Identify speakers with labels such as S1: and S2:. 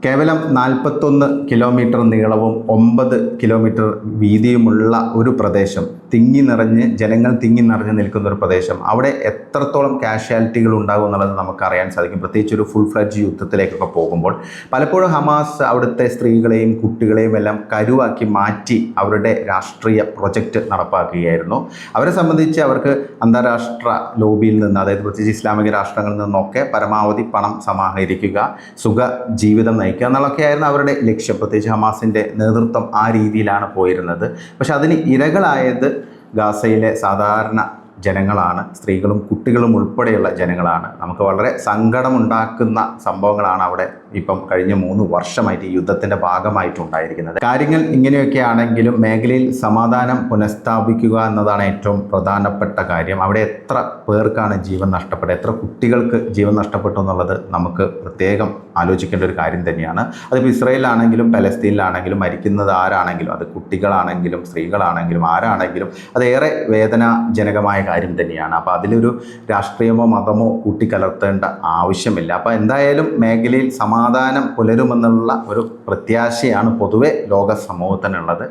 S1: കേവലം 41 കിലോമീറ്റർ നീളവും 9 കിലോമീറ്റർ വീതിയുമുള്ള ഒരു പ്രദേശം, ജനങ്ങൾ തിങ്ങി നിറഞ്ഞ് നിൽക്കുന്ന ഒരു പ്രദേശം. അവിടെ എത്രത്തോളം കാഷ്വാലിറ്റികൾ ഉണ്ടാകും എന്നുള്ളത് നമുക്കറിയാൻ സാധിക്കും. പ്രത്യേകിച്ച് ഒരു ഫുൾ ഫ്ലഡ്ജ് യുദ്ധത്തിലേക്കൊക്കെ പോകുമ്പോൾ പലപ്പോഴും ഹമാസ് അവിടുത്തെ സ്ത്രീകളെയും കുട്ടികളെയും എല്ലാം കരുവാക്കി മാറ്റി അവരുടെ രാഷ്ട്രീയ പ്രൊജക്റ്റ് നടപ്പാക്കുകയായിരുന്നു. അവരെ സംബന്ധിച്ച് അവർക്ക് അന്താരാഷ്ട്ര ലോബിയിൽ നിന്ന്, അതായത് പ്രത്യേകിച്ച് ഇസ്ലാമിക രാഷ്ട്രങ്ങളിൽ നിന്നൊക്കെ പരമാവധി പണം സമാഹരിക്കുക, സുഖ ജീവിതം നയിക്കുക എന്നുള്ളതൊക്കെയായിരുന്നു അവരുടെ ലക്ഷ്യം. പ്രത്യേകിച്ച് ഹമാസിൻ്റെ നേതൃത്വം ആ രീതിയിലാണ് പോയിരുന്നത്. പക്ഷെ അതിന് ഇരകളായത് ഗാസയിലെ സാധാരണ ജനങ്ങളാണ്, സ്ത്രീകളും കുട്ടികളും ഉൾപ്പെടെയുള്ള ജനങ്ങളാണ്. നമുക്ക് വളരെ സങ്കടമുണ്ടാക്കുന്ന സംഭവങ്ങളാണ് അവിടെ ഇപ്പം കഴിഞ്ഞ 3 വർഷമായിട്ട് ഈ യുദ്ധത്തിൻ്റെ ഭാഗമായിട്ടുണ്ടായിരിക്കുന്നത്. കാര്യങ്ങൾ ഇങ്ങനെയൊക്കെ ആണെങ്കിലും മേഖലയിൽ സമാധാനം പുനഃസ്ഥാപിക്കുക എന്നതാണ് ഏറ്റവും പ്രധാനപ്പെട്ട കാര്യം. അവിടെ എത്ര പേർക്കാണ് ജീവൻ നഷ്ടപ്പെട്ടത്, എത്ര കുട്ടികൾക്ക് ജീവൻ നഷ്ടപ്പെട്ടു എന്നുള്ളത് നമുക്ക് പ്രത്യേകം ആലോചിക്കേണ്ട ഒരു കാര്യം തന്നെയാണ്. അതിപ്പോൾ ഇസ്രായേലിലാണെങ്കിലും പലസ്തീനിലാണെങ്കിലും മരിക്കുന്നത് ആരാണെങ്കിലും, അത് കുട്ടികളാണെങ്കിലും സ്ത്രീകളാണെങ്കിലും ആരാണെങ്കിലും അതേറെ വേദനാജനകമായ കാര്യം തന്നെയാണ്. അപ്പോൾ അതിലൊരു രാഷ്ട്രീയമോ മതമോ കൂട്ടിക്കലർത്തേണ്ട ആവശ്യമില്ല. അപ്പോൾ എന്തായാലും മേഖലയിൽ സമാധാനം പുലരുമെന്നുള്ള ഒരു പ്രത്യാശയാണ് പൊതുവെ ലോക സമൂഹത്തിനുള്ളത്.